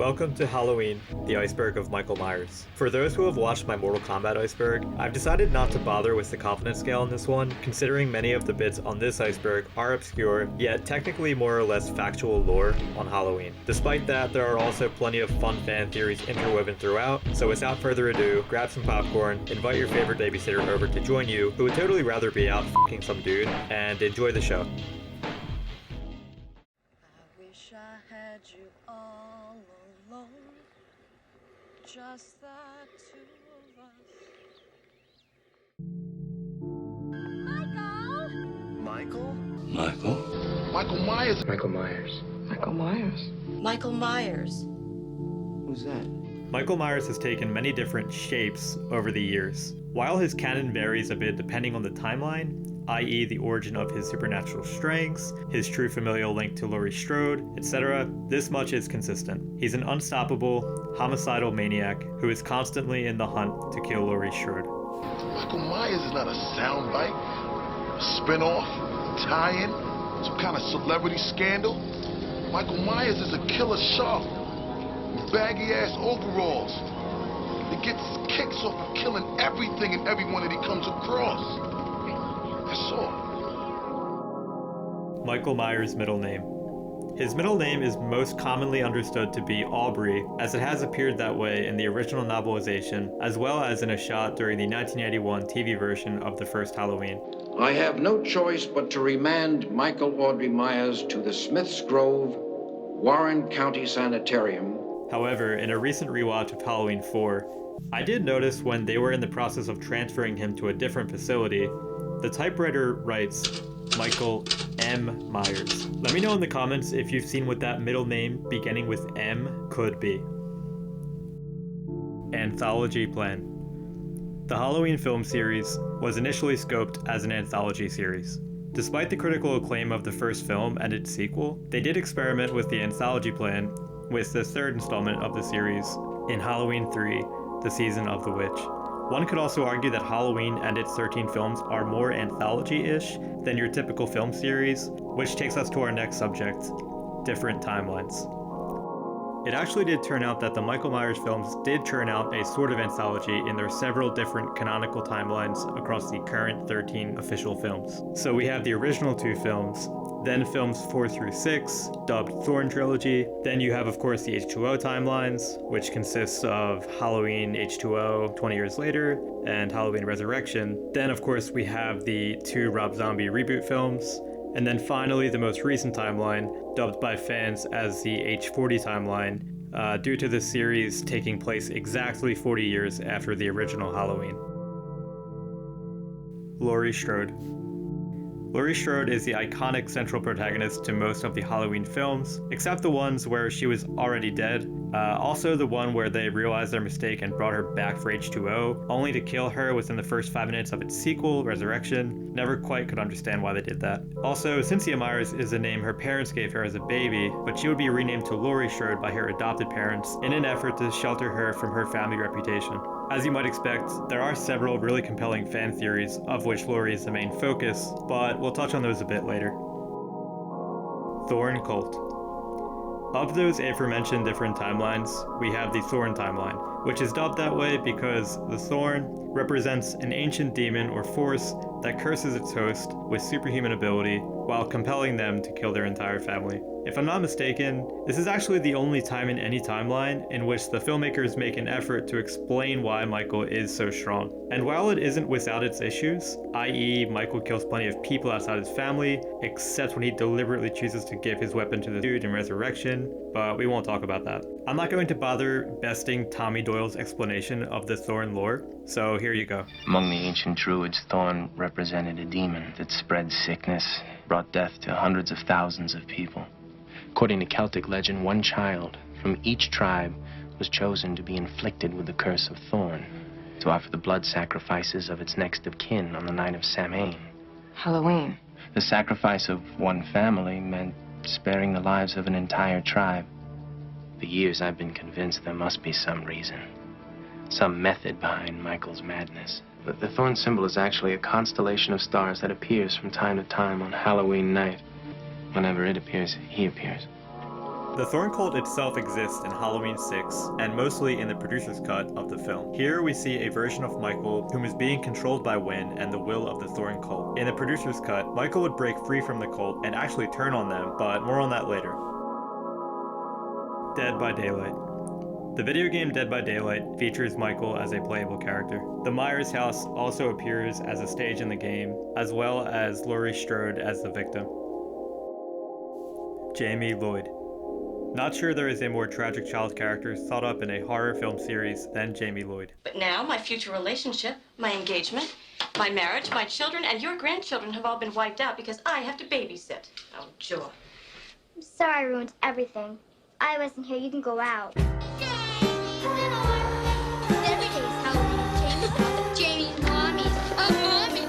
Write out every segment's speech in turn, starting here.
Welcome to Halloween, the Iceberg of Michael Myers. For those who have watched my Mortal Kombat Iceberg, I've decided not to bother with the confidence scale on this one, considering many of the bits on this iceberg are obscure, yet technically more or less factual lore on Halloween. Despite that, there are also plenty of fun fan theories interwoven throughout, so without further ado, grab some popcorn, invite your favorite babysitter over to join you, who would totally rather be out f***ing some dude, and enjoy the show. Wish I had you all alone, just the two of us. Michael? Michael Myers. Michael Myers. Michael Myers. Michael Myers. Who's that? Michael Myers has taken many different shapes over the years. While his canon varies a bit depending on the timeline, i.e. the origin of his supernatural strengths, his true familial link to Laurie Strode, etc., this much is consistent. He's an unstoppable, homicidal maniac who is constantly in the hunt to kill Laurie Strode. Michael Myers is not a soundbite, a spin-off, a tie-in, some kind of celebrity scandal. Michael Myers is a killer shark with baggy-ass overalls. He gets his kicks off of killing everything and everyone that he comes across. That's all. Michael Myers' middle name. His middle name is most commonly understood to be Aubrey, as it has appeared that way in the original novelization, as well as in a shot during the 1981 TV version of the first Halloween. I have no choice but to remand Michael Audrey Myers to the Smiths Grove, Warren County Sanitarium. However, in a recent rewatch of Halloween 4, I did notice when they were in the process of transferring him to a different facility, the typewriter writes Michael M. Myers. Let me know in the comments if you've seen what that middle name beginning with M could be. Anthology plan. The Halloween film series was initially scoped as an anthology series. Despite the critical acclaim of the first film and its sequel, they did experiment with the anthology plan with the third installment of the series in Halloween 3, The Season of the Witch. One could also argue that Halloween and its 13 films are more anthology-ish than your typical film series, which takes us to our next subject, different timelines. It actually did turn out that the Michael Myers films did churn out a sort of anthology in their several different canonical timelines across the current 13 official films. So we have the original 2 films, then films 4 through 6, dubbed Thorn Trilogy. Then you have, of course, the H2O timelines, which consists of Halloween H2O 20 years later and Halloween Resurrection. Then, of course, we have the 2 Rob Zombie reboot films. And then finally, the most recent timeline, dubbed by fans as the H40 timeline, due to the series taking place exactly 40 years after the original Halloween. Laurie Strode. Laurie Strode is the iconic central protagonist to most of the Halloween films, except the ones where she was already dead. Also the one where they realized their mistake and brought her back for H2O, only to kill her within the first 5 minutes of its sequel, Resurrection. Never quite could understand why they did that. Also, Cynthia Myers is the name her parents gave her as a baby, but she would be renamed to Laurie Strode by her adopted parents in an effort to shelter her from her family reputation. As you might expect, there are several really compelling fan theories, of which Laurie is the main focus, but we'll touch on those a bit later. Thorn Cult. Of those aforementioned different timelines, we have the Thorn timeline, which is dubbed that way because the Thorn represents an ancient demon or force that curses its host with superhuman ability while compelling them to kill their entire family. If I'm not mistaken, this is actually the only time in any timeline in which the filmmakers make an effort to explain why Michael is so strong. And while it isn't without its issues, i.e. Michael kills plenty of people outside his family, except when he deliberately chooses to give his weapon to the dude in Resurrection, but we won't talk about that. I'm not going to bother besting Tommy Doyle's explanation of the Thorn lore, so here you go. Among the ancient druids, Thorn represented a demon that spread sickness, brought death to hundreds of thousands of people. According to Celtic legend, one child from each tribe was chosen to be inflicted with the curse of Thorn, to offer the blood sacrifices of its next of kin on the night of Samhain. Halloween. The sacrifice of one family meant sparing the lives of an entire tribe. For years, I've been convinced there must be some reason, some method behind Michael's madness. But the Thorn symbol is actually a constellation of stars that appears from time to time on Halloween night. Whenever it appears, he appears. The Thorn Cult itself exists in Halloween 6, and mostly in the producer's cut of the film. Here we see a version of Michael whom is being controlled by Wynn and the will of the Thorn Cult. In the producer's cut, Michael would break free from the cult and actually turn on them, but more on that later. Dead by Daylight. The video game Dead by Daylight features Michael as a playable character. The Myers house also appears as a stage in the game, as well as Laurie Strode as the victim. Jamie Lloyd. Not sure there is a more tragic child character thought up in a horror film series than Jamie Lloyd. But now my future relationship, my engagement, my marriage, my children, and your grandchildren have all been wiped out because I have to babysit. Oh, joy. I'm sorry I ruined everything. I wasn't here. You can go out. Every day is Halloween. Jamie's mommy's a mommy.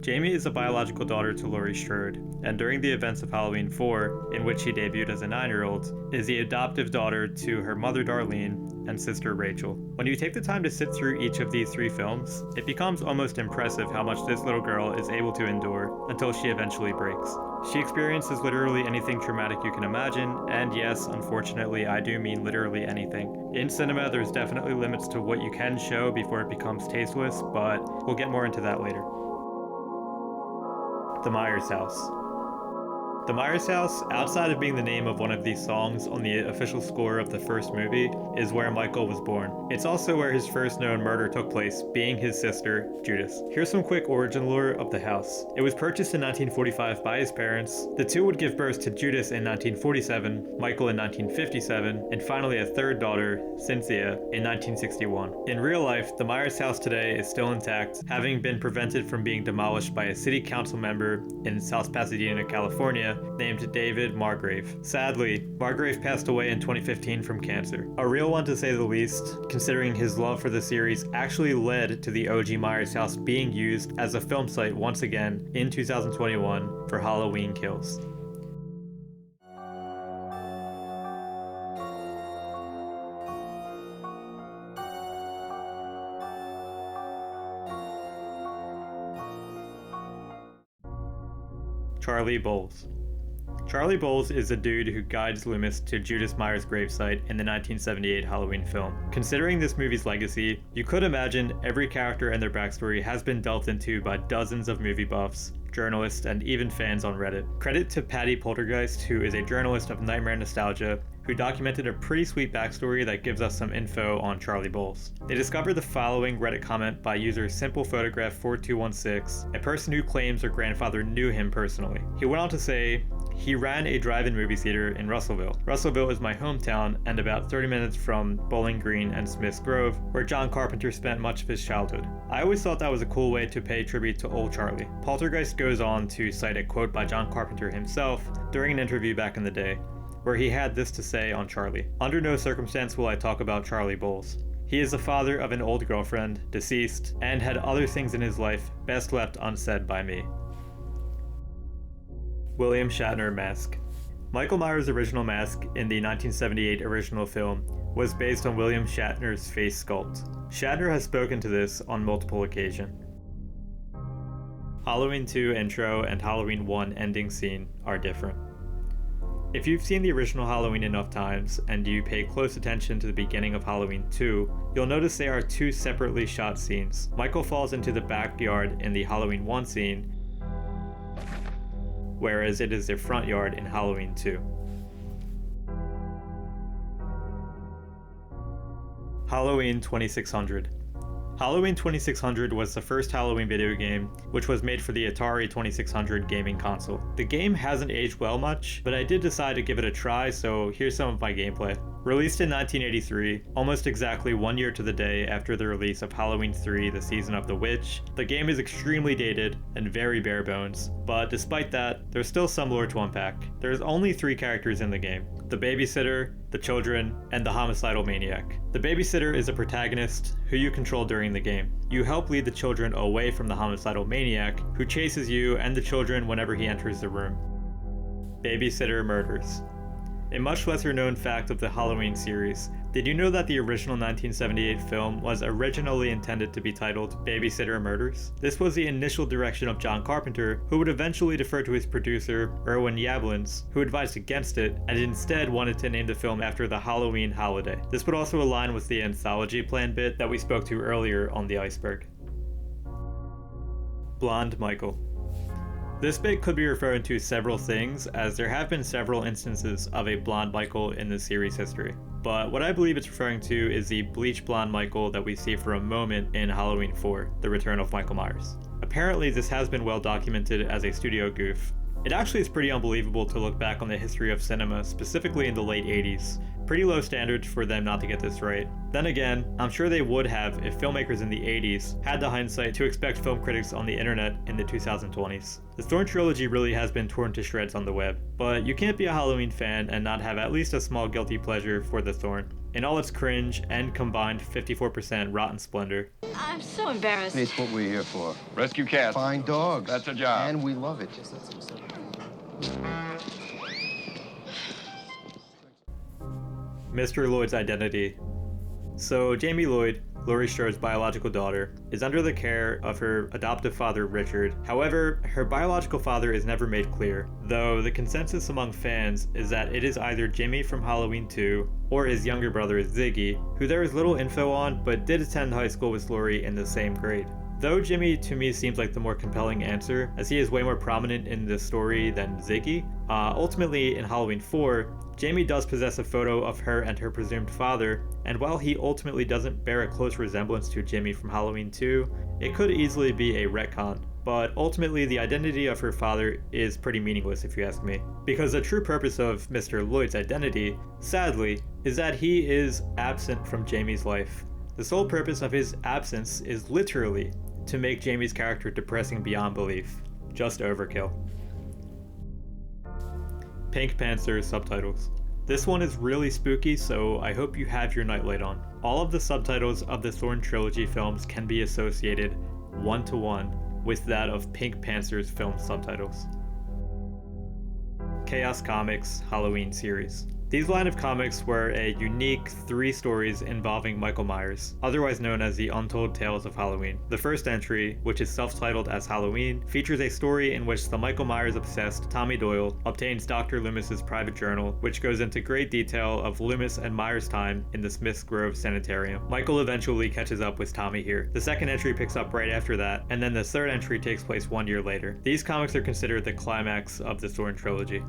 Jamie is a biological daughter to Laurie Strode, and during the events of Halloween 4, in which she debuted as a 9-year-old, is the adoptive daughter to her mother Darlene and sister Rachel. When you take the time to sit through each of these 3 films, it becomes almost impressive how much this little girl is able to endure until she eventually breaks. She experiences literally anything traumatic you can imagine, and yes, unfortunately, I do mean literally anything. In cinema, there's definitely limits to what you can show before it becomes tasteless, but we'll get more into that later. The Myers House. The Myers House, outside of being the name of one of these songs on the official score of the first movie, is where Michael was born. It's also where his first known murder took place, being his sister, Judith. Here's some quick origin lore of the house. It was purchased in 1945 by his parents. The two would give birth to Judith in 1947, Michael in 1957, and finally a third daughter, Cynthia, in 1961. In real life, the Myers house today is still intact, having been prevented from being demolished by a city council member in South Pasadena, California, named David Margrave. Sadly, Margrave passed away in 2015 from cancer. A real one to say the least, considering his love for the series actually led to the OG Myers house being used as a film site once again in 2021 for Halloween Kills. Charlie Bowles. Charlie Bowles is the dude who guides Loomis to Judith Myers' gravesite in the 1978 Halloween film. Considering this movie's legacy, you could imagine every character and their backstory has been delved into by dozens of movie buffs, journalists, and even fans on Reddit. Credit to Patty Poltergeist, who is a journalist of Nightmare Nostalgia, who documented a pretty sweet backstory that gives us some info on Charlie Bowles. They discovered the following Reddit comment by user SimplePhotograph4216, a person who claims her grandfather knew him personally. He went on to say, "He ran a drive-in movie theater in Russellville. Russellville is my hometown and about 30 minutes from Bowling Green and Smith's Grove, where John Carpenter spent much of his childhood. I always thought that was a cool way to pay tribute to old Charlie." Poltergeist goes on to cite a quote by John Carpenter himself during an interview back in the day, where he had this to say on Charlie. "Under no circumstance will I talk about Charlie Bowles. He is the father of an old girlfriend, deceased, and had other things in his life best left unsaid by me." William Shatner mask. Michael Myers' original mask in the 1978 original film was based on William Shatner's face sculpt. Shatner has spoken to this on multiple occasions. Halloween 2 intro and Halloween 1 ending scene are different. If you've seen the original Halloween enough times, and you pay close attention to the beginning of Halloween 2, you'll notice they are 2 separately shot scenes. Michael falls into the backyard in the Halloween 1 scene, whereas it is their front yard in Halloween 2. Halloween 2600. Halloween 2600 was the first Halloween video game, which was made for the Atari 2600 gaming console. The game hasn't aged well much, but I did decide to give it a try, so here's some of my gameplay. Released in 1983, almost exactly 1 year to the day after the release of Halloween 3, The Season of the Witch, the game is extremely dated and very bare bones, but despite that, there's still some lore to unpack. There's only 3 characters in the game: the babysitter, the children, and the homicidal maniac. The babysitter is a protagonist who you control during the game. You help lead the children away from the homicidal maniac, who chases you and the children whenever he enters the room. Babysitter murders. A much lesser known fact of the Halloween series: did you know that the original 1978 film was originally intended to be titled Babysitter Murders? This was the initial direction of John Carpenter, who would eventually defer to his producer, Irwin Yablans, who advised against it and instead wanted to name the film after the Halloween holiday. This would also align with the anthology plan bit that we spoke to earlier on the Iceberg. Blonde Michael. This bit could be referring to several things, as there have been several instances of a blonde Michael in the series history. But what I believe it's referring to is the bleach blonde Michael that we see for a moment in Halloween 4, The Return of Michael Myers. Apparently this has been well documented as a studio goof. It actually is pretty unbelievable to look back on the history of cinema, specifically in the late 80s. Pretty low standards for them not to get this right. Then again, I'm sure they would have if filmmakers in the 80s had the hindsight to expect film critics on the internet in the 2020s. The Thorn trilogy really has been torn to shreds on the web, but you can't be a Halloween fan and not have at least a small guilty pleasure for The Thorn, in all its cringe and combined 54% rotten splendor. I'm so embarrassed. It's what we're here for. Rescue cats. Find dogs. That's a job. And we love it. Mr. Lloyd's identity. So Jamie Lloyd, Laurie Strode's biological daughter, is under the care of her adoptive father Richard. However, her biological father is never made clear, though the consensus among fans is that it is either Jimmy from Halloween 2 or his younger brother Ziggy, who there is little info on but did attend high school with Laurie in the same grade. Though Jimmy to me seems like the more compelling answer, as he is way more prominent in the story than Ziggy. Ultimately, in Halloween 4, Jamie does possess a photo of her and her presumed father, and while he ultimately doesn't bear a close resemblance to Jimmy from Halloween 2, it could easily be a retcon. But ultimately, the identity of her father is pretty meaningless if you ask me, because the true purpose of Mr. Lloyd's identity, sadly, is that he is absent from Jamie's life. The sole purpose of his absence is literally to make Jamie's character depressing beyond belief. Just overkill. Pink Panther subtitles. This one is really spooky, so I hope you have your nightlight on. All of the subtitles of the Thorn trilogy films can be associated one-to-one with that of Pink Panther's film subtitles. Chaos Comics Halloween series. These line of comics were a unique 3 stories involving Michael Myers, otherwise known as the Untold Tales of Halloween. The first entry, which is self-titled as Halloween, features a story in which the Michael Myers-obsessed Tommy Doyle obtains Dr. Loomis's private journal, which goes into great detail of Loomis and Myers' time in the Smiths Grove Sanitarium. Michael eventually catches up with Tommy here. The second entry picks up right after that, and then the third entry takes place 1 year later. These comics are considered the climax of the Thorn trilogy.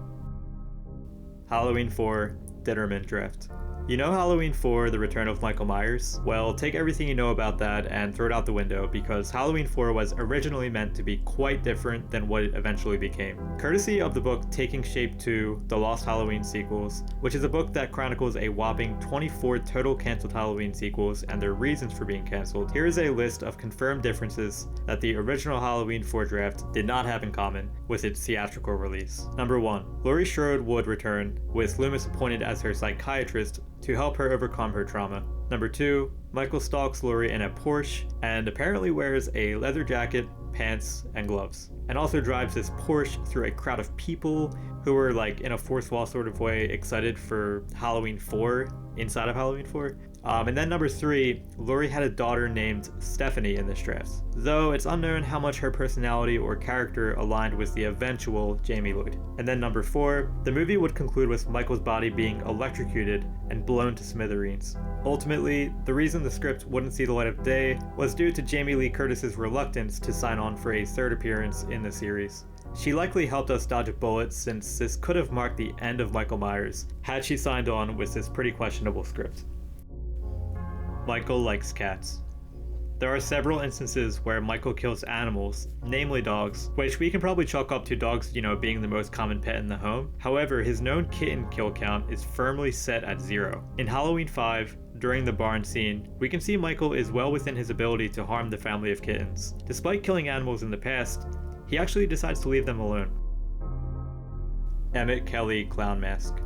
Halloween 4, Ditterman Draft. You know Halloween 4, The Return of Michael Myers? Well, take everything you know about that and throw it out the window, because Halloween 4 was originally meant to be quite different than what it eventually became. Courtesy of the book Taking Shape 2, The Lost Halloween Sequels, which is a book that chronicles a whopping 24 total canceled Halloween sequels and their reasons for being canceled, here is a list of confirmed differences that the original Halloween 4 draft did not have in common with its theatrical release. Number 1. Laurie Strode would return, with Loomis appointed as her psychiatrist to help her overcome her trauma. Number 2, Michael stalks Laurie in a Porsche and apparently wears a leather jacket, pants, and gloves, and also drives this Porsche through a crowd of people who were like in a fourth wall sort of way excited for Halloween 4 inside of Halloween 4. And then number 3, Laurie had a daughter named Stephanie in this draft, though it's unknown how much her personality or character aligned with the eventual Jamie Lloyd. And then number 4, the movie would conclude with Michael's body being electrocuted and blown to smithereens. Ultimately, the reason the script wouldn't see the light of day was due to Jamie Lee Curtis's reluctance to sign on for a third appearance in the series. She likely helped us dodge a bullet, since this could have marked the end of Michael Myers had she signed on with this pretty questionable script. Michael likes cats. There are several instances where Michael kills animals, namely dogs, which we can probably chalk up to dogs, being the most common pet in the home. However, his known kitten kill count is firmly set at 0. In Halloween 5, during the barn scene, we can see Michael is well within his ability to harm the family of kittens. Despite killing animals in the past, he actually decides to leave them alone. Emmett Kelly Clown Mask.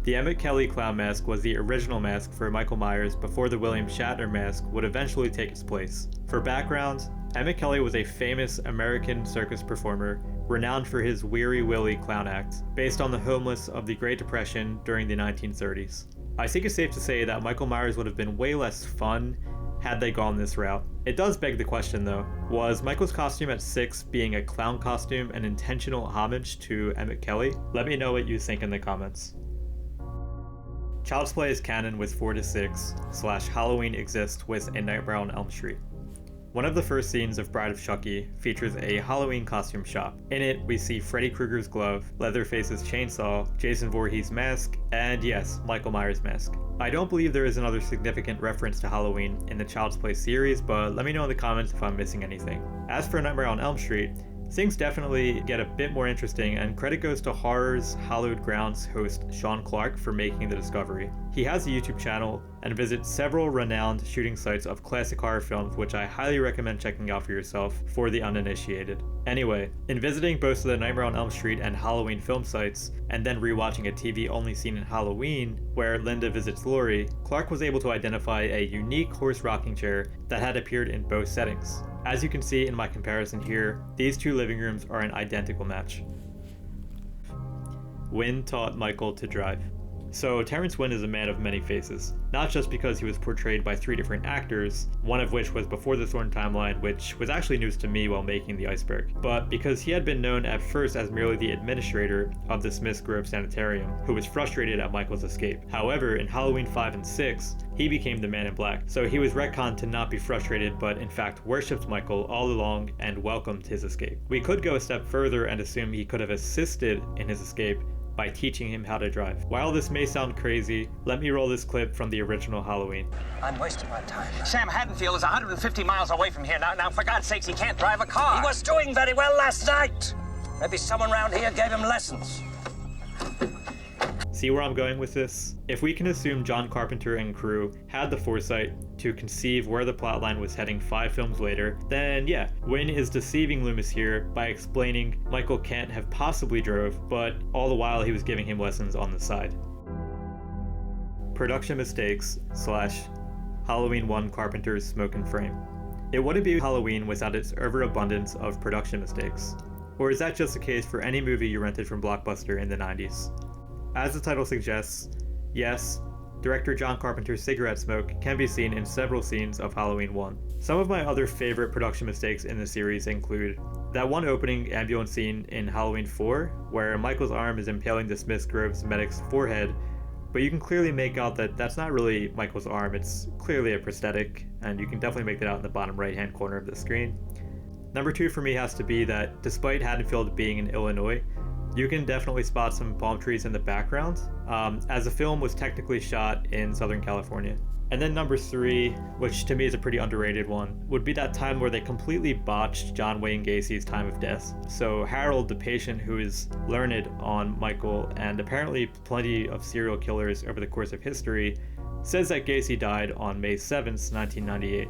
The Emmett Kelly clown mask was the original mask for Michael Myers before the William Shatner mask would eventually take its place. For background, Emmett Kelly was a famous American circus performer renowned for his Weary Willie clown act, based on the homeless of the Great Depression during the 1930s. I think it's safe to say that Michael Myers would have been way less fun had they gone this route. It does beg the question though, was Michael's costume at 6 being a clown costume an intentional homage to Emmett Kelly? Let me know what you think in the comments. Child's Play is canon with 4 to 6, / Halloween exists with A Nightmare on Elm Street. One of the first scenes of Bride of Chucky features a Halloween costume shop. In it, we see Freddy Krueger's glove, Leatherface's chainsaw, Jason Voorhees' mask, and yes, Michael Myers' mask. I don't believe there is another significant reference to Halloween in the Child's Play series, but let me know in the comments if I'm missing anything. As for Nightmare on Elm Street, things definitely get a bit more interesting, and credit goes to Horror's Hallowed Grounds host Sean Clark for making the discovery. He has a YouTube channel and visits several renowned shooting sites of classic horror films, which I highly recommend checking out for yourself for the uninitiated. Anyway, in visiting both the Nightmare on Elm Street and Halloween film sites, and then rewatching a TV-only scene in Halloween, where Linda visits Laurie, Clark was able to identify a unique horse rocking chair that had appeared in both settings. As you can see in my comparison here, these two living rooms are an identical match. Wynn taught Michael to drive. So Terrence Wynn is a man of many faces, not just because he was portrayed by 3 different actors, one of which was before the Thorn timeline, which was actually news to me while making the Iceberg, but because he had been known at first as merely the administrator of the Smiths Grove Sanitarium, who was frustrated at Michael's escape. However, in Halloween 5 and 6, he became the Man in Black, so he was retconned to not be frustrated but in fact worshipped Michael all along and welcomed his escape. We could go a step further and assume he could have assisted in his escape by teaching him how to drive. While this may sound crazy, let me roll this clip from the original Halloween. I'm wasting my time. Sam Haddonfield is 150 miles away from here now. Now, for God's sakes, he can't drive a car. He was doing very well last night. Maybe someone around here gave him lessons. See where I'm going with this? If we can assume John Carpenter and crew had the foresight to conceive where the plotline was heading 5 films later, then yeah, Wynn is deceiving Loomis here by explaining Michael can't have possibly drove, but all the while he was giving him lessons on the side. Production mistakes / Halloween 1 Carpenter's smoke and frame. It wouldn't be Halloween without its overabundance of production mistakes. Or is that just the case for any movie you rented from Blockbuster in the 90s? As the title suggests, yes, director John Carpenter's cigarette smoke can be seen in several scenes of Halloween 1. Some of my other favorite production mistakes in the series include that one opening ambulance scene in Halloween 4, where Michael's arm is impaling the Smiths Grove's medic's forehead, but you can clearly make out that that's not really Michael's arm, it's clearly a prosthetic, and you can definitely make that out in the bottom right-hand corner of the screen. Number 2 for me has to be that despite Haddonfield being in Illinois, you can definitely spot some palm trees in the background, as the film was technically shot in Southern California. And then number 3, which to me is a pretty underrated one, would be that time where they completely botched John Wayne Gacy's time of death. So Harold, the patient who is learned on Michael and apparently plenty of serial killers over the course of history, says that Gacy died on May 7th, 1998,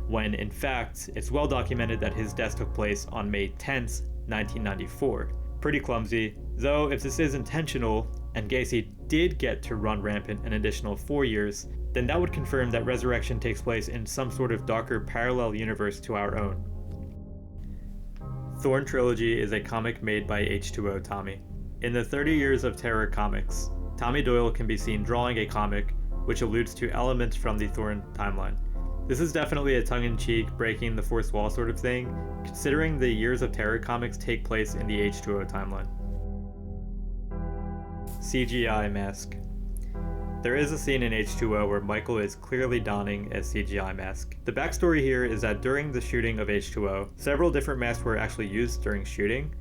when in fact, it's well documented that his death took place on May 10th, 1994. Pretty clumsy, though if this is intentional, and Gacy did get to run rampant an additional 4 years, then that would confirm that Resurrection takes place in some sort of darker parallel universe to our own. Thorn Trilogy is a comic made by H2O Tommy. In the 30 Years of Terror comics, Tommy Doyle can be seen drawing a comic which alludes to elements from the Thorn timeline. This is definitely a tongue-in-cheek, breaking the fourth wall sort of thing, considering the Years of Terror comics take place in the H2O timeline. CGI mask. There is a scene in H2O where Michael is clearly donning a CGI mask. The backstory here is that during the shooting of H2O, several different masks were actually used during shooting.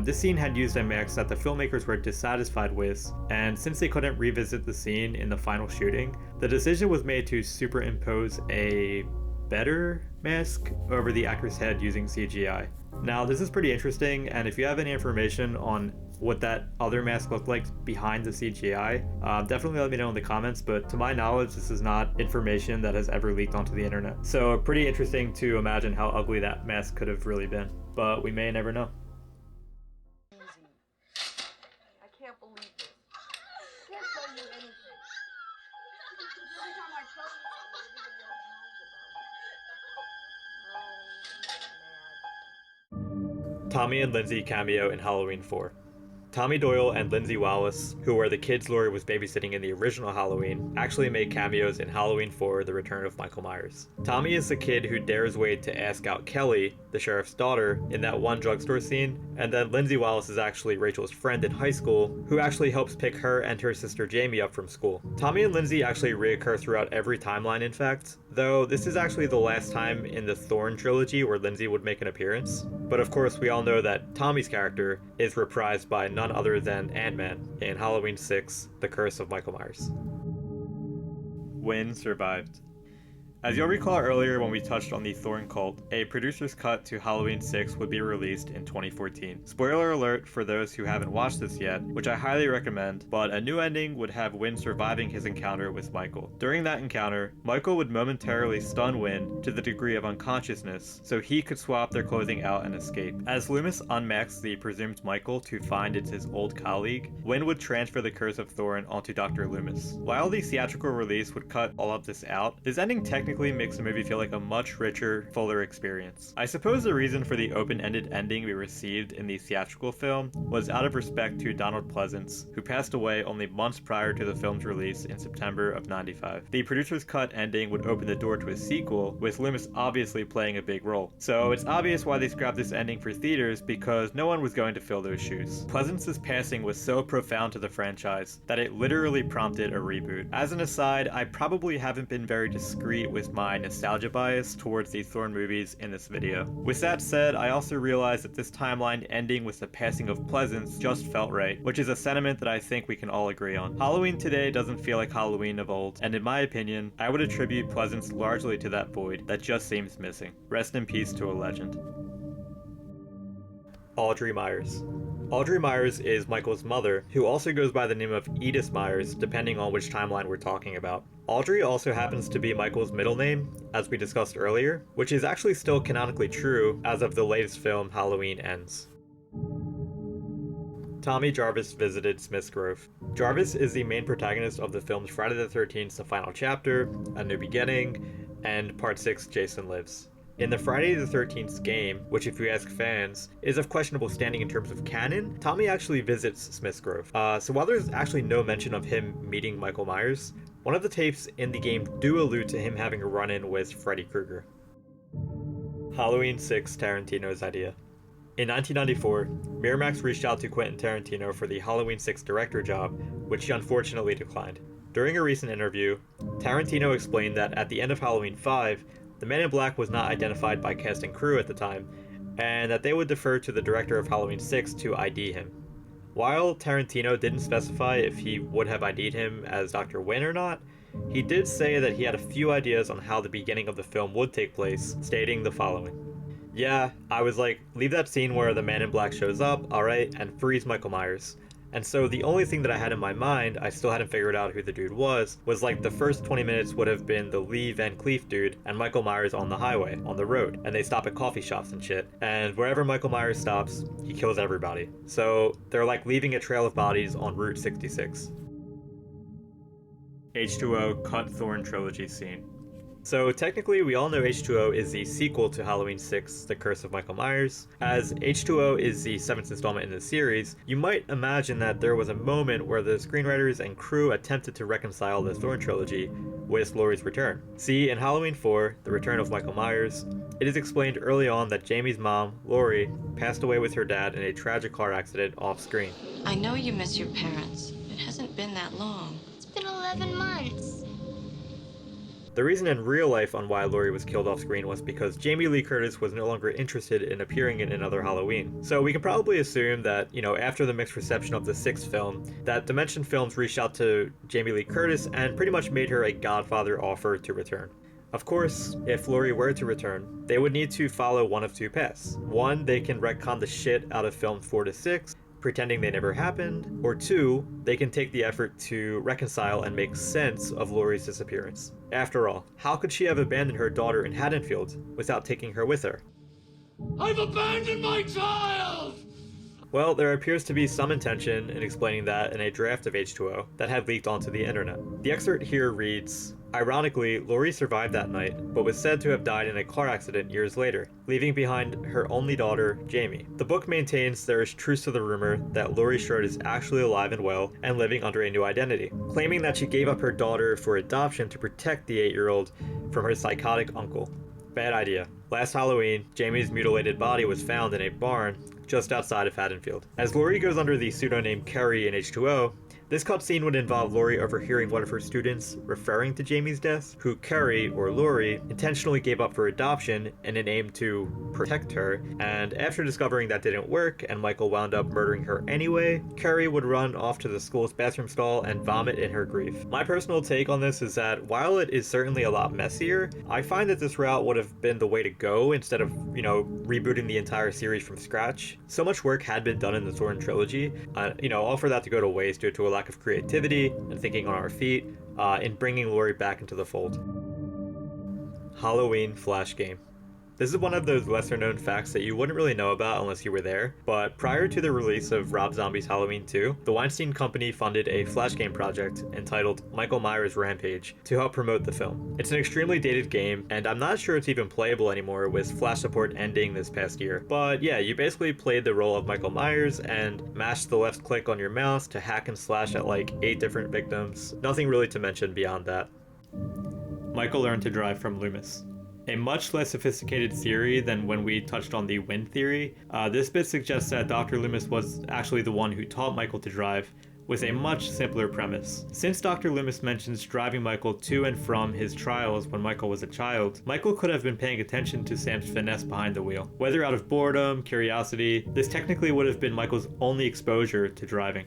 This scene had used a mask that the filmmakers were dissatisfied with, and since they couldn't revisit the scene in the final shooting, the decision was made to superimpose a better mask over the actor's head using CGI. Now, this is pretty interesting, and if you have any information on what that other mask looked like behind the CGI, definitely let me know in the comments, but to my knowledge, this is not information that has ever leaked onto the internet. So pretty interesting to imagine how ugly that mask could have really been, but we may never know. I can't believe this. I can't tell you anything. Every time I tell you something, everybody else knows about it. Oh, Tommy and Lindsay cameo in Halloween 4. Tommy Doyle and Lindsay Wallace, who were the kids Laurie was babysitting in the original Halloween, actually make cameos in Halloween 4, The Return of Michael Myers. Tommy is the kid who dares Wade to ask out Kelly, the sheriff's daughter, in that one drugstore scene, and then Lindsay Wallace is actually Rachel's friend in high school, who actually helps pick her and her sister Jamie up from school. Tommy and Lindsay actually reoccur throughout every timeline, in fact, though this is actually the last time in the Thorn trilogy where Lindsay would make an appearance. But of course, we all know that Tommy's character is reprised by none other than Ant-Man in Halloween 6, The Curse of Michael Myers. Wynn survived. As you'll recall earlier when we touched on the Thorn cult, a producer's cut to Halloween 6 would be released in 2014. Spoiler alert for those who haven't watched this yet, which I highly recommend, but a new ending would have Wynn surviving his encounter with Michael. During that encounter, Michael would momentarily stun Wynn to the degree of unconsciousness, so he could swap their clothing out and escape. As Loomis unmasks the presumed Michael to find it's his old colleague, Wynn would transfer the Curse of Thorn onto Dr. Loomis. While the theatrical release would cut all of this out, this ending technically makes the movie feel like a much richer, fuller experience. I suppose the reason for the open-ended ending we received in the theatrical film was out of respect to Donald Pleasance, who passed away only months prior to the film's release in September of '95. The producer's cut ending would open the door to a sequel, with Loomis obviously playing a big role. So it's obvious why they scrapped this ending for theaters, because no one was going to fill those shoes. Pleasance's passing was so profound to the franchise that it literally prompted a reboot. As an aside, I probably haven't been very discreet with my nostalgia bias towards the Thorn movies in this video. With that said, I also realized that this timeline ending with the passing of Pleasance just felt right, which is a sentiment that I think we can all agree on. Halloween today doesn't feel like Halloween of old, and in my opinion, I would attribute Pleasance largely to that void that just seems missing. Rest in peace to a legend. Audrey Myers. Audrey Myers is Michael's mother, who also goes by the name of Edith Myers, depending on which timeline we're talking about. Audrey also happens to be Michael's middle name, as we discussed earlier, which is actually still canonically true as of the latest film Halloween Ends. Tommy Jarvis visited Smith's Grove. Jarvis is the main protagonist of the films Friday the 13th, The Final Chapter, A New Beginning, and Part 6, Jason Lives. In the Friday the 13th game, which if you ask fans, is of questionable standing in terms of canon, Tommy actually visits Smith's Grove. So while there's actually no mention of him meeting Michael Myers, one of the tapes in the game do allude to him having a run-in with Freddy Krueger. Halloween 6, Tarantino's idea. In 1994, Miramax reached out to Quentin Tarantino for the Halloween 6 director job, which he unfortunately declined. During a recent interview, Tarantino explained that at the end of Halloween 5, the Man in Black was not identified by cast and crew at the time, and that they would defer to the director of Halloween 6 to ID him. While Tarantino didn't specify if he would have ID'd him as Dr. Wynn or not, he did say that he had a few ideas on how the beginning of the film would take place, stating the following. Yeah, I was like, leave that scene where the Man in Black shows up, alright, and freeze Michael Myers. And so the only thing that I had in my mind, I still hadn't figured out who the dude was like the first 20 minutes would have been the Lee Van Cleef dude and Michael Myers on the highway, on the road, and they stop at coffee shops and shit. And wherever Michael Myers stops, he kills everybody. So they're like leaving a trail of bodies on Route 66. H2O Cut Thorn Trilogy Scene. So technically, we all know H2O is the sequel to Halloween 6, The Curse of Michael Myers. As H2O is the 7th installment in the series, you might imagine that there was a moment where the screenwriters and crew attempted to reconcile the Thorn trilogy with Laurie's return. See, in Halloween 4, The Return of Michael Myers, it is explained early on that Jamie's mom, Laurie, passed away with her dad in a tragic car accident off-screen. I know you miss your parents. It hasn't been that long. It's been 11 months. The reason in real life on why Laurie was killed off screen was because Jamie Lee Curtis was no longer interested in appearing in another Halloween. So we can probably assume that, after the mixed reception of the 6th film, that Dimension Films reached out to Jamie Lee Curtis and pretty much made her a Godfather offer to return. Of course, if Laurie were to return, they would need to follow one of two paths. One, they can retcon the shit out of films 4 to 6, pretending they never happened, or 2, they can take the effort to reconcile and make sense of Laurie's disappearance. After all, how could she have abandoned her daughter in Haddonfield without taking her with her? I've abandoned my child! Well, there appears to be some intention in explaining that in a draft of H2O that had leaked onto the internet. The excerpt here reads, Ironically, Laurie survived that night, but was said to have died in a car accident years later, leaving behind her only daughter, Jamie. The book maintains there is truth to the rumor that Laurie Strode is actually alive and well and living under a new identity, claiming that she gave up her daughter for adoption to protect the 8-year-old from her psychotic uncle. Bad idea. Last Halloween, Jamie's mutilated body was found in a barn just outside of Haddonfield. As Laurie goes under the pseudonym Carrie in H2O, this cutscene would involve Laurie overhearing one of her students referring to Jamie's death, who Carrie, or Laurie, intentionally gave up for adoption in an aim to protect her, and after discovering that didn't work and Michael wound up murdering her anyway, Carrie would run off to the school's bathroom stall and vomit in her grief. My personal take on this is that while it is certainly a lot messier, I find that this route would have been the way to go instead of, rebooting the entire series from scratch. So much work had been done in the Thorn trilogy, all for that to go to waste due to a lack of creativity and thinking on our feet in bringing Laurie back into the fold. Halloween Flash Game. This is one of those lesser known facts that you wouldn't really know about unless you were there, but prior to the release of Rob Zombie's Halloween 2, the Weinstein Company funded a Flash game project entitled Michael Myers Rampage to help promote the film. It's an extremely dated game, and I'm not sure it's even playable anymore with Flash support ending this past year. But yeah, you basically played the role of Michael Myers and mashed the left click on your mouse to hack and slash at like 8 different victims. Nothing really to mention beyond that. Michael learned to drive from Loomis. A much less sophisticated theory than when we touched on the wind theory, this bit suggests that Dr. Loomis was actually the one who taught Michael to drive, with a much simpler premise. Since Dr. Loomis mentions driving Michael to and from his trials when Michael was a child, Michael could have been paying attention to Sam's finesse behind the wheel. Whether out of boredom, curiosity, this technically would have been Michael's only exposure to driving.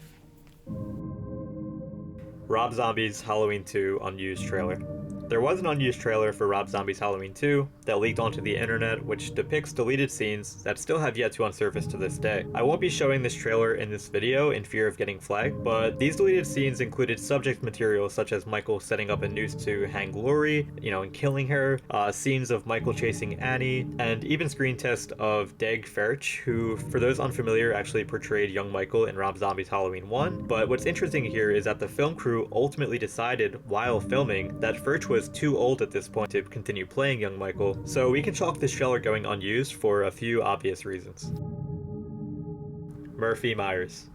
Rob Zombie's Halloween 2 unused trailer. There was an unused trailer for Rob Zombie's Halloween 2 that leaked onto the internet, which depicts deleted scenes that still have yet to unsurface to this day. I won't be showing this trailer in this video in fear of getting flagged, but these deleted scenes included subject material such as Michael setting up a noose to hang Laurie, and killing her, scenes of Michael chasing Annie, and even screen test of Dag Ferch, who, for those unfamiliar, actually portrayed young Michael in Rob Zombie's Halloween 1. But what's interesting here is that the film crew ultimately decided while filming that Ferch was too old at this point to continue playing young Michael, so we can chalk this trailer going unused for a few obvious reasons. Murphy Myers.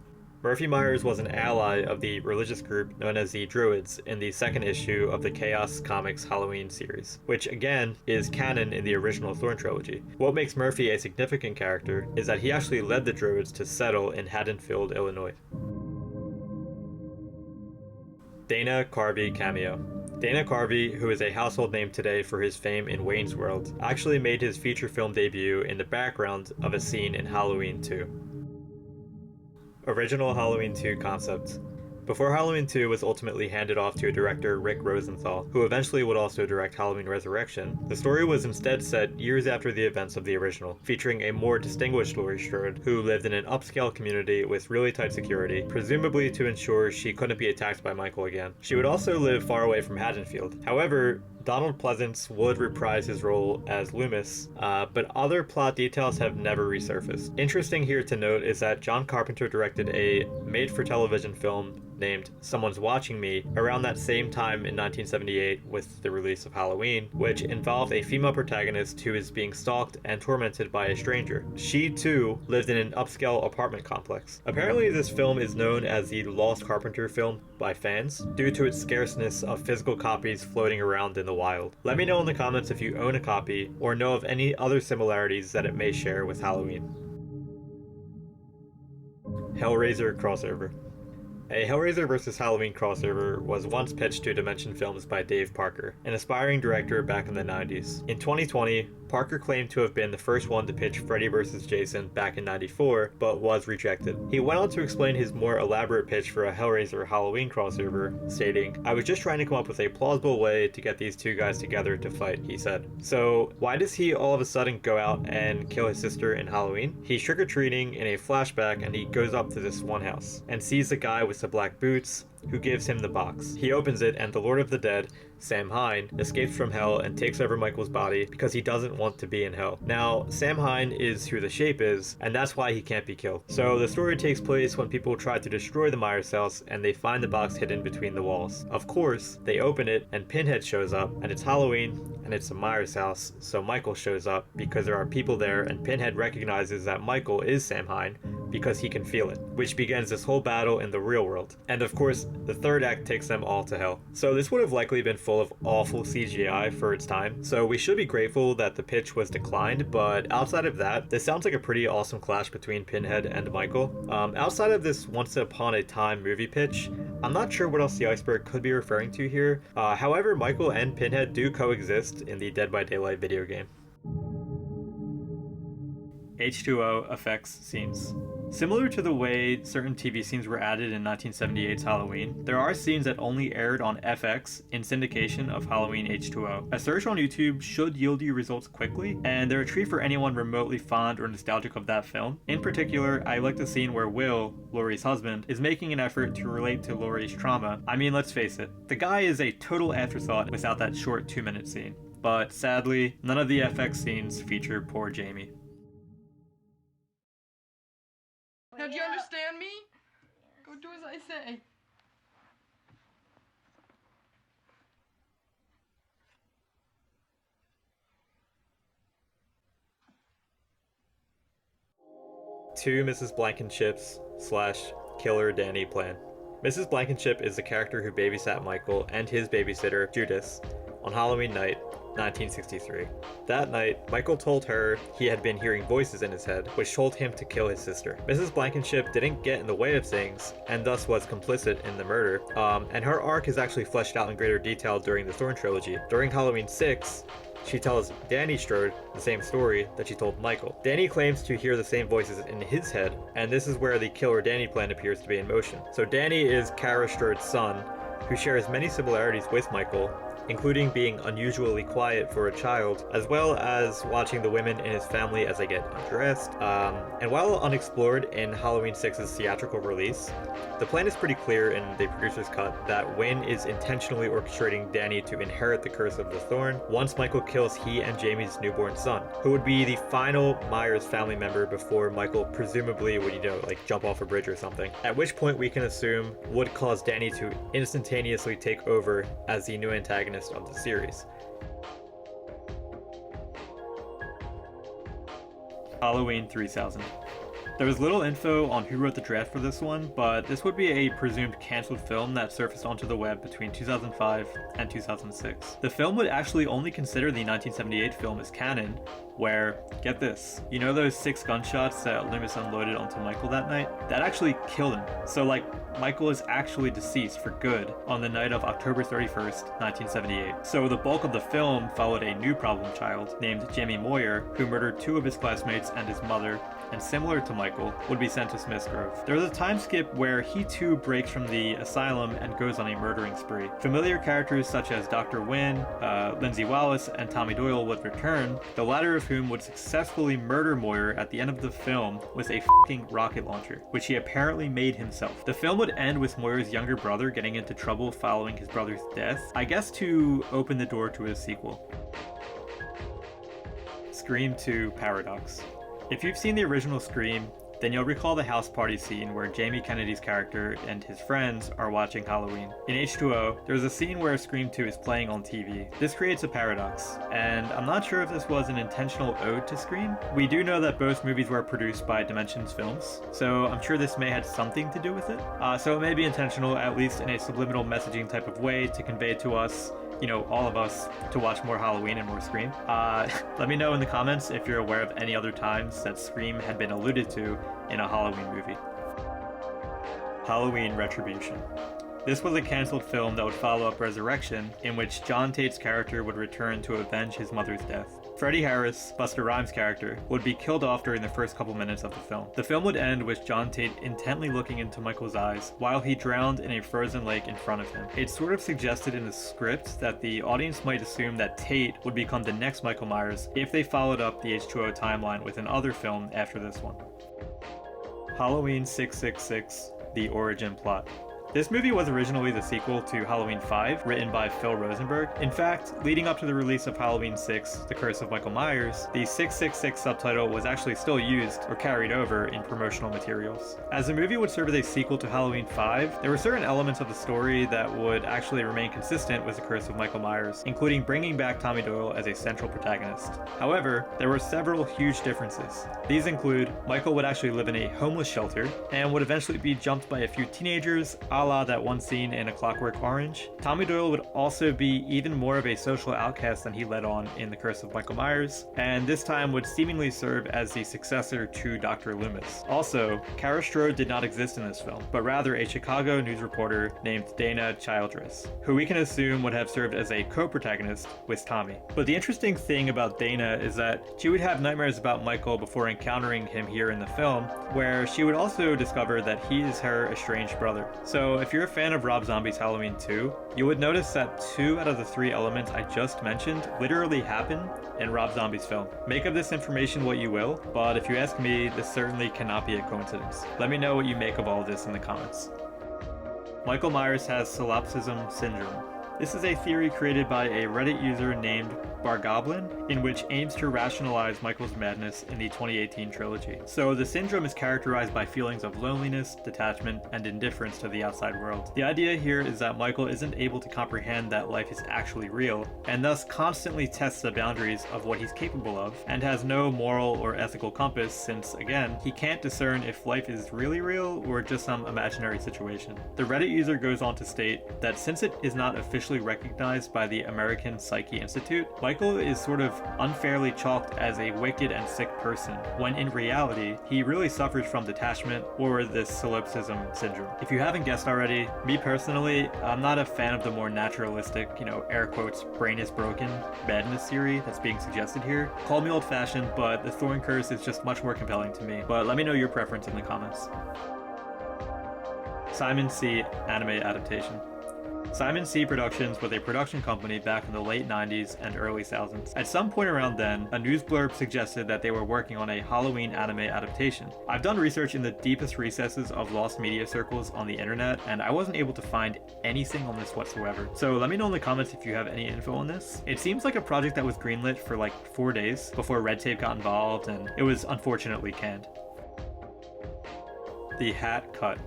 Murphy Myers was an ally of the religious group known as the Druids in the second issue of the Chaos Comics Halloween series, which again is canon in the original Thorn trilogy. What makes Murphy a significant character is that he actually led the Druids to settle in Haddonfield, Illinois. Dana Carvey cameo. Dana Carvey, who is a household name today for his fame in Wayne's World, actually made his feature film debut in the background of a scene in Halloween 2. Original Halloween 2 concept. Before Halloween 2 was ultimately handed off to director Rick Rosenthal, who eventually would also direct Halloween Resurrection, the story was instead set years after the events of the original, featuring a more distinguished Laurie Strode, who lived in an upscale community with really tight security, presumably to ensure she couldn't be attacked by Michael again. She would also live far away from Haddonfield. However, Donald Pleasance would reprise his role as Loomis, but other plot details have never resurfaced. Interesting here to note is that John Carpenter directed a made-for-television film named Someone's Watching Me around that same time in 1978 with the release of Halloween, which involved a female protagonist who is being stalked and tormented by a stranger. She, too, lived in an upscale apartment complex. Apparently, this film is known as the Lost Carpenter film by fans, due to its scarceness of physical copies floating around in the wild. Let me know in the comments if you own a copy, or know of any other similarities that it may share with Halloween. Hellraiser crossover. A Hellraiser vs. Halloween crossover was once pitched to Dimension Films by Dave Parker, an aspiring director back in the 90s. In 2020, Parker claimed to have been the first one to pitch Freddy vs. Jason back in 94, but was rejected. He went on to explain his more elaborate pitch for a Hellraiser Halloween crossover, stating, "I was just trying to come up with a plausible way to get these two guys together to fight," he said. So, why does he all of a sudden go out and kill his sister in Halloween? He's trick-or-treating in a flashback and he goes up to this one house and sees the guy with the black boots, who gives him the box. He opens it and the Lord of the Dead, Sam Hine, escapes from hell and takes over Michael's body because he doesn't want to be in hell. Now, Sam Hine is who the Shape is, and that's why he can't be killed. So the story takes place when people try to destroy the Myers house and they find the box hidden between the walls. Of course, they open it and Pinhead shows up, and it's Halloween and it's a Myers house, so Michael shows up because there are people there, and Pinhead recognizes that Michael is Sam Hine because he can feel it, which begins this whole battle in the real world. And of course, the third act takes them all to hell. So this would have likely been full of awful CGI for its time, so we should be grateful that the pitch was declined, but outside of that, this sounds like a pretty awesome clash between Pinhead and Michael. Outside of this once upon a time movie pitch, I'm not sure what else the Iceberg could be referring to here. However, Michael and Pinhead do coexist in the Dead by Daylight video game. H2O effects scenes. Similar to the way certain TV scenes were added in 1978's Halloween, there are scenes that only aired on FX in syndication of Halloween H2O. A search on YouTube should yield you results quickly, and they're a treat for anyone remotely fond or nostalgic of that film. In particular, I like the scene where Will, Laurie's husband, is making an effort to relate to Laurie's trauma. I mean, let's face it, the guy is a total afterthought without that short 2-minute scene. But sadly, none of the FX scenes feature poor Jamie. Now, do you understand me? Go do as I say. To Mrs. Blankenship's / Killer Danny plan. Mrs. Blankenship is the character who babysat Michael and his babysitter, Judas, on Halloween night, 1963. That night, Michael told her he had been hearing voices in his head, which told him to kill his sister. Mrs. Blankenship didn't get in the way of things, and thus was complicit in the murder, and her arc is actually fleshed out in greater detail during the Thorn trilogy. During Halloween 6, she tells Danny Strode the same story that she told Michael. Danny claims to hear the same voices in his head, and this is where the Killer Danny plan appears to be in motion. So Danny is Kara Strode's son, who shares many similarities with Michael, including being unusually quiet for a child, as well as watching the women in his family as they get undressed. And while unexplored in Halloween 6's theatrical release, the plan is pretty clear in the producer's cut that Wynn is intentionally orchestrating Danny to inherit the curse of the Thorn once Michael kills he and Jamie's newborn son, who would be the final Myers family member before Michael presumably would, jump off a bridge or something. At which point we can assume would cause Danny to instantaneously take over as the new antagonist of the series. Halloween 3000. There was little info on who wrote the draft for this one, but this would be a presumed cancelled film that surfaced onto the web between 2005 and 2006. The film would actually only consider the 1978 film as canon, where, get this, you know those 6 gunshots that Loomis unloaded onto Michael that night? That actually killed him. So Michael is actually deceased for good on the night of October 31st, 1978. So the bulk of the film followed a new problem child named Jamie Moyer, who murdered 2 of his classmates and his mother, and similar to Michael, would be sent to Smith's Grove. There was a time skip where he too breaks from the asylum and goes on a murdering spree. Familiar characters such as Dr. Wynn, Lindsay Wallace, and Tommy Doyle would return, the latter of whom would successfully murder Moyer at the end of the film with a f***ing rocket launcher, which he apparently made himself. The film would end with Moyer's younger brother getting into trouble following his brother's death, I guess to open the door to a sequel. Scream 2 Paradox. If you've seen the original Scream, then you'll recall the house party scene where Jamie Kennedy's character and his friends are watching Halloween. In H2O, there's a scene where Scream 2 is playing on TV. This creates a paradox, and I'm not sure if this was an intentional ode to Scream. We do know that both movies were produced by Dimensions Films, so I'm sure this may have something to do with it. So it may be intentional, at least in a subliminal messaging type of way, to convey to us, all of us, to watch more Halloween and more Scream. Let me know in the comments if you're aware of any other times that Scream had been alluded to in a Halloween movie. Halloween Retribution. This was a cancelled film that would follow up Resurrection, in which John Tate's character would return to avenge his mother's death. Freddie Harris, Busta Rhymes' character, would be killed off during the first couple minutes of the film. The film would end with John Tate intently looking into Michael's eyes while he drowned in a frozen lake in front of him. It's sort of suggested in the script that the audience might assume that Tate would become the next Michael Myers if they followed up the H2O timeline with another film after this one. Halloween 666, The Origin Plot. This movie was originally the sequel to Halloween 5, written by Phil Rosenberg. In fact, leading up to the release of Halloween 6, The Curse of Michael Myers, the 666 subtitle was actually still used or carried over in promotional materials. As the movie would serve as a sequel to Halloween 5, there were certain elements of the story that would actually remain consistent with The Curse of Michael Myers, including bringing back Tommy Doyle as a central protagonist. However, there were several huge differences. These include Michael would actually live in a homeless shelter and would eventually be jumped by a few teenagers, a la that one scene in A Clockwork Orange. Tommy Doyle would also be even more of a social outcast than he led on in The Curse of Michael Myers, and this time would seemingly serve as the successor to Dr. Loomis. Also, Kara Strode did not exist in this film, but rather a Chicago news reporter named Dana Childress, who we can assume would have served as a co-protagonist with Tommy. But the interesting thing about Dana is that she would have nightmares about Michael before encountering him here in the film, where she would also discover that he is her estranged brother. So if you're a fan of Rob Zombie's Halloween 2, you would notice that 2 out of the 3 elements I just mentioned literally happen in Rob Zombie's film. Make of this information what you will, but if you ask me, this certainly cannot be a coincidence. Let me know what you make of all this in the comments. Michael Myers has solipsism syndrome. This is a theory created by a Reddit user named Bargoblin, in which aims to rationalize Michael's madness in the 2018 trilogy. So the syndrome is characterized by feelings of loneliness, detachment, and indifference to the outside world. The idea here is that Michael isn't able to comprehend that life is actually real, and thus constantly tests the boundaries of what he's capable of, and has no moral or ethical compass since, again, he can't discern if life is really real or just some imaginary situation. The Reddit user goes on to state that since it is not officially recognized by the American Psyche Institute, Michael is sort of unfairly chalked as a wicked and sick person, when in reality, he really suffers from detachment or this solipsism syndrome. If you haven't guessed already, me personally, I'm not a fan of the more naturalistic, air quotes, brain is broken madness theory that's being suggested here. Call me old-fashioned, but the Thorn Curse is just much more compelling to me. But let me know your preference in the comments. Simon C. anime adaptation. Simon C. Productions was a production company back in the late 90s and early 2000s. At some point around then, a news blurb suggested that they were working on a Halloween anime adaptation. I've done research in the deepest recesses of lost media circles on the internet, and I wasn't able to find anything on this whatsoever. So let me know in the comments if you have any info on this. It seems like a project that was greenlit for like 4 days before Red Tape got involved, and it was unfortunately canned. The Hat Cut.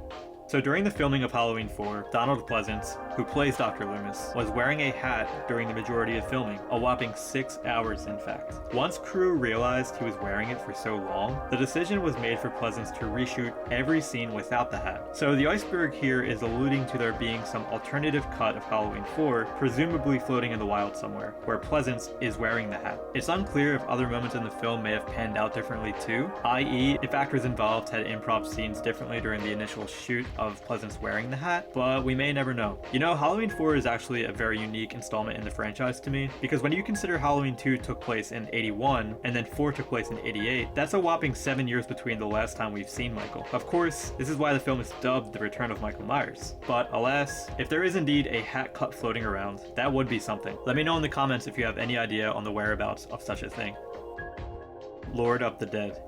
So during the filming of Halloween 4, Donald Pleasance, who plays Dr. Loomis, was wearing a hat during the majority of filming, a whopping 6 hours in fact. Once crew realized he was wearing it for so long, the decision was made for Pleasance to reshoot every scene without the hat. So the Iceberg here is alluding to there being some alternative cut of Halloween 4, presumably floating in the wild somewhere, where Pleasance is wearing the hat. It's unclear if other moments in the film may have panned out differently too, i.e. if actors involved had improv scenes differently during the initial shoot of Pleasance wearing the hat, but we may never know. Halloween 4 is actually a very unique installment in the franchise to me, because when you consider Halloween 2 took place in 81, and then 4 took place in 88, that's a whopping 7 years between the last time we've seen Michael. Of course, this is why the film is dubbed The Return of Michael Myers. But alas, if there is indeed a hat cut floating around, that would be something. Let me know in the comments if you have any idea on the whereabouts of such a thing. Lord of the Dead.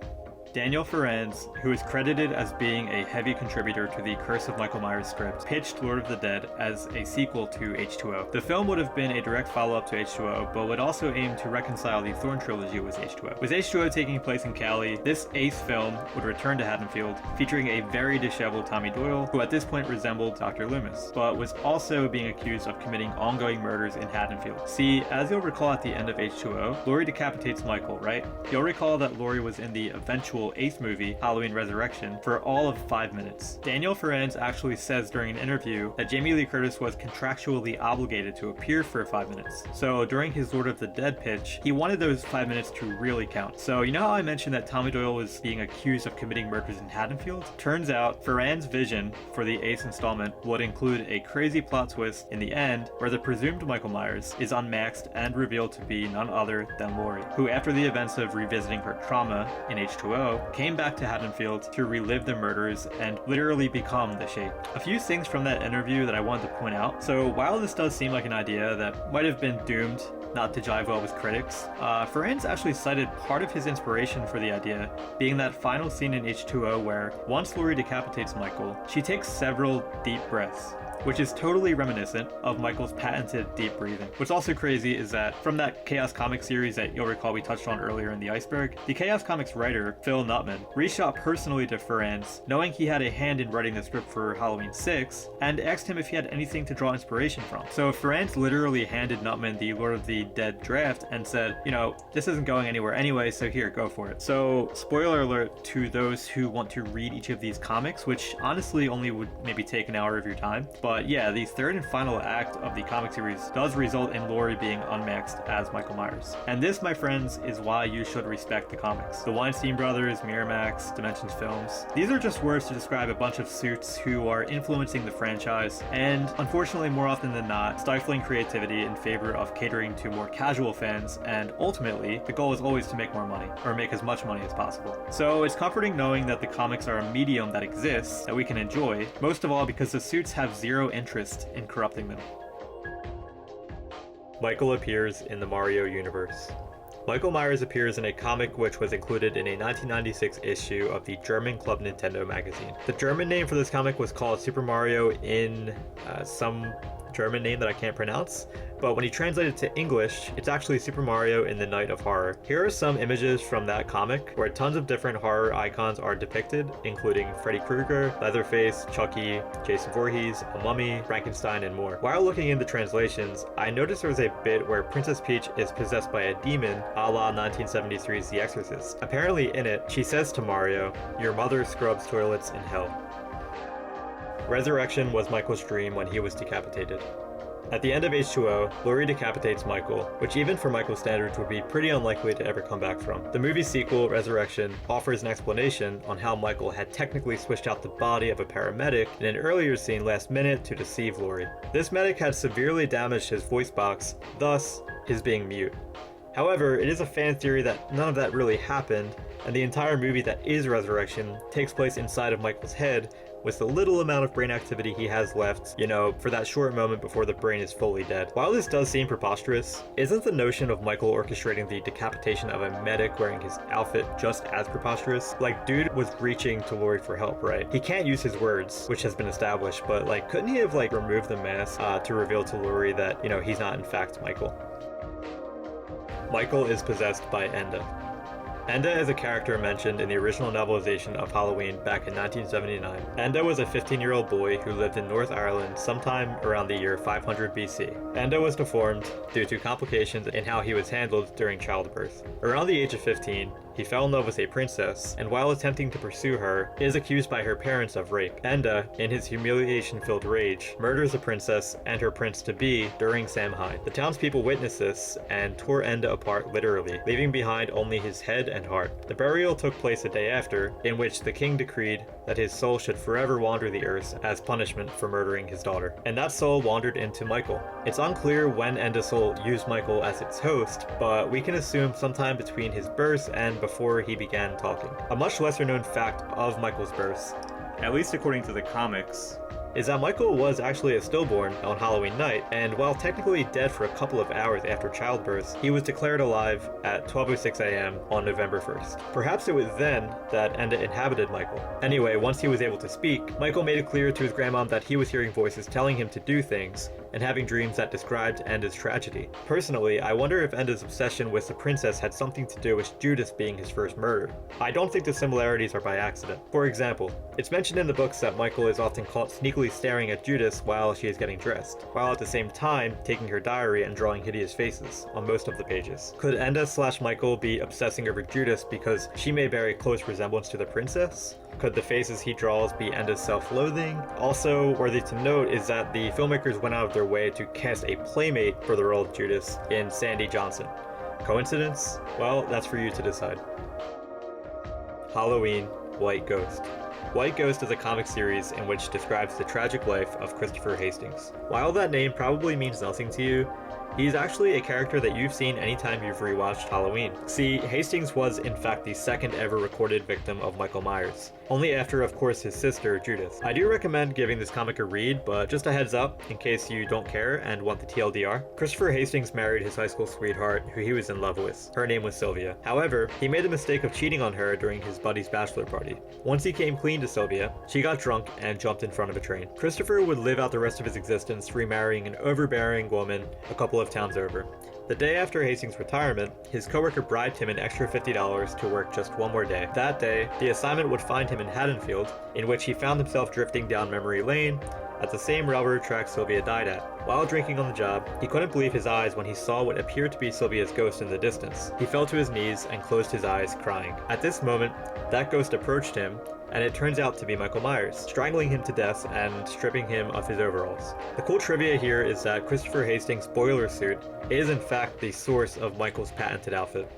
Daniel Ferrans, who is credited as being a heavy contributor to the Curse of Michael Myers script, pitched Lord of the Dead as a sequel to H2O. The film would have been a direct follow-up to H2O, but would also aim to reconcile the Thorn trilogy with H2O. With H2O taking place in Cali, this 8th film would return to Haddonfield, featuring a very disheveled Tommy Doyle, who at this point resembled Dr. Loomis, but was also being accused of committing ongoing murders in Haddonfield. See, as you'll recall at the end of H2O, Laurie decapitates Michael, right? You'll recall that Laurie was in the eventual 8th movie, Halloween Resurrection, for all of 5 minutes. Daniel Ferrans actually says during an interview that Jamie Lee Curtis was contractually obligated to appear for 5 minutes. So during his Lord of the Dead pitch, he wanted those 5 minutes to really count. So you know how I mentioned that Tommy Doyle was being accused of committing murders in Haddonfield? Turns out Ferrans' vision for the 8th installment would include a crazy plot twist in the end where the presumed Michael Myers is unmasked and revealed to be none other than Laurie, who after the events of revisiting her trauma in H2O, came back to Haddonfield to relive the murders and literally become the Shape. A few things from that interview that I wanted to point out. So while this does seem like an idea that might have been doomed not to jive well with critics. Ferenc actually cited part of his inspiration for the idea being that final scene in H2O where once Laurie decapitates Michael, she takes several deep breaths, which is totally reminiscent of Michael's patented deep breathing. What's also crazy is that from that Chaos Comics series that you'll recall we touched on earlier in the Iceberg, the Chaos Comics writer, Phil Nutman, reached out personally to Ferenc, knowing he had a hand in writing the script for Halloween 6, and asked him if he had anything to draw inspiration from. So Ferenc literally handed Nutman the Lord of the Dead draft and said, you know, this isn't going anywhere anyway, so here, go for it. So, spoiler alert to those who want to read each of these comics, which honestly only would maybe take an hour of your time. But yeah, the third and final act of the comic series does result in Laurie being unmasked as Michael Myers. And this, my friends, is why you should respect the comics. The Weinstein brothers, Miramax, Dimensions Films. These are just words to describe a bunch of suits who are influencing the franchise and, unfortunately, more often than not, stifling creativity in favor of catering to more casual fans, and ultimately, the goal is always to make more money, or make as much money as possible. So it's comforting knowing that the comics are a medium that exists, that we can enjoy, most of all because the suits have zero interest in corrupting them. Michael appears in the Mario universe. Michael Myers appears in a comic which was included in a 1996 issue of the German Club Nintendo magazine. The German name for this comic was called Super Mario in some German name that I can't pronounce, but when you translate it to English, it's actually Super Mario in the Night of Horror. Here are some images from that comic where tons of different horror icons are depicted, including Freddy Krueger, Leatherface, Chucky, Jason Voorhees, a mummy, Frankenstein, and more. While looking into translations, I noticed there was a bit where Princess Peach is possessed by a demon, a la 1973's The Exorcist. Apparently in it, she says to Mario, "Your mother scrubs toilets in hell." Resurrection was Michael's dream when he was decapitated. At the end of H2O, Laurie decapitates Michael, which even for Michael's standards would be pretty unlikely to ever come back from. The movie's sequel, Resurrection, offers an explanation on how Michael had technically switched out the body of a paramedic in an earlier scene last minute to deceive Laurie. This medic had severely damaged his voice box, thus his being mute. However, it is a fan theory that none of that really happened, and the entire movie that is Resurrection takes place inside of Michael's head, with the little amount of brain activity he has left, you know, for that short moment before the brain is fully dead. While this does seem preposterous, isn't the notion of Michael orchestrating the decapitation of a medic wearing his outfit just as preposterous? Like, dude was reaching to Laurie for help, right? He can't use his words, which has been established, but like, couldn't he have like removed the mask to reveal to Laurie that, you know, he's not in fact Michael? Michael is possessed by Enda. Enda is a character mentioned in the original novelization of Halloween back in 1979. Enda was a 15-year-old boy who lived in North Ireland sometime around the year 500 BC. Enda was deformed due to complications in how he was handled during childbirth. Around the age of 15, he fell in love with a princess, and while attempting to pursue her, is accused by her parents of rape. Enda, in his humiliation-filled rage, murders the princess and her prince-to-be during Samhain. The townspeople witness this and tore Enda apart literally, leaving behind only his head and heart. The burial took place a day after, in which the king decreed that his soul should forever wander the earth as punishment for murdering his daughter. And that soul wandered into Michael. It's unclear when Enda's soul used Michael as its host, but we can assume sometime between his birth and before he began talking. A much lesser known fact of Michael's birth, at least according to the comics, is that Michael was actually a stillborn on Halloween night, and while technically dead for a couple of hours after childbirth, he was declared alive at 12:06 a.m. on November 1st. Perhaps it was then that Enda inhabited Michael. Anyway, once he was able to speak, Michael made it clear to his grandmom that he was hearing voices telling him to do things, and having dreams that described Enda's tragedy. Personally, I wonder if Enda's obsession with the princess had something to do with Judas being his first murder. I don't think the similarities are by accident. For example, it's mentioned in the books that Michael is often caught sneakily staring at Judas while she is getting dressed, while at the same time taking her diary and drawing hideous faces on most of the pages. Could Enda/Michael be obsessing over Judas because she may bear a close resemblance to the princess? Could the faces he draws be Enda's self-loathing? Also worthy to note is that the filmmakers went out of their way to cast a playmate for the role of Judas in Sandy Johnson. Coincidence? Well, that's for you to decide. Halloween, White Ghost. White Ghost is a comic series in which describes the tragic life of Christopher Hastings. While that name probably means nothing to you, He's actually a character that you've seen anytime you've rewatched Halloween. See, Hastings was in fact the second ever recorded victim of Michael Myers, only after of course his sister Judith. I do recommend giving this comic a read, but just a heads up in case you don't care and want the TLDR. Christopher Hastings married his high school sweetheart who he was in love with. Her name was Sylvia. However, he made the mistake of cheating on her during his buddy's bachelor party. Once he came clean to Sylvia, she got drunk and jumped in front of a train. Christopher would live out the rest of his existence remarrying an overbearing woman a couple of towns over. The day after Hastings' retirement, his coworker bribed him an extra $50 to work just one more day. That day, the assignment would find him in Haddonfield, in which he found himself drifting down memory lane at the same railroad track Sylvia died at. While drinking on the job, he couldn't believe his eyes when he saw what appeared to be Sylvia's ghost in the distance. He fell to his knees and closed his eyes, crying. At this moment, that ghost approached him, and it turns out to be Michael Myers, strangling him to death and stripping him of his overalls. The cool trivia here is that Christopher Hastings' boiler suit is in fact the source of Michael's patented outfit.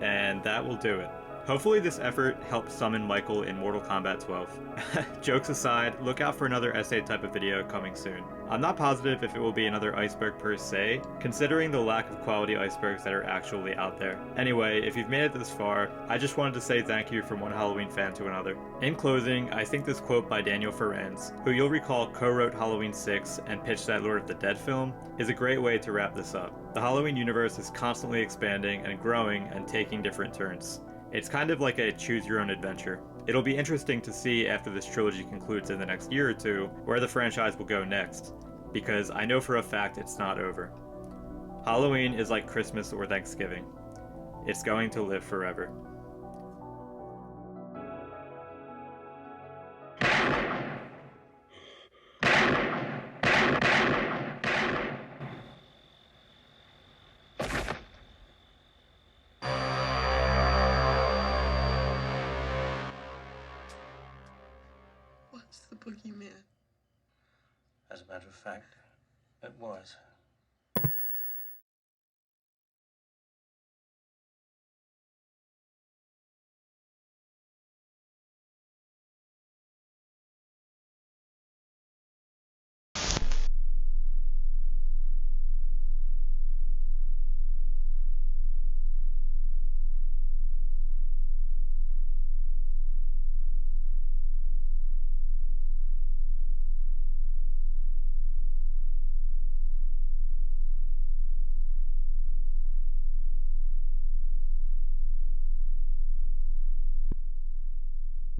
And that will do it. Hopefully this effort helped summon Michael in Mortal Kombat 12. Jokes aside, look out for another essay type of video coming soon. I'm not positive if it will be another Iceberg per se, considering the lack of quality icebergs that are actually out there. Anyway, if you've made it this far, I just wanted to say thank you from one Halloween fan to another. In closing, I think this quote by Daniel Ferrans, who you'll recall co-wrote Halloween 6 and pitched that Lord of the Dead film, is a great way to wrap this up. The Halloween universe is constantly expanding and growing and taking different turns. It's kind of like a choose-your-own-adventure. It'll be interesting to see after this trilogy concludes in the next year or two where the franchise will go next, because I know for a fact it's not over. Halloween is like Christmas or Thanksgiving. It's going to live forever. What's the boogeyman? As a matter of fact, it was.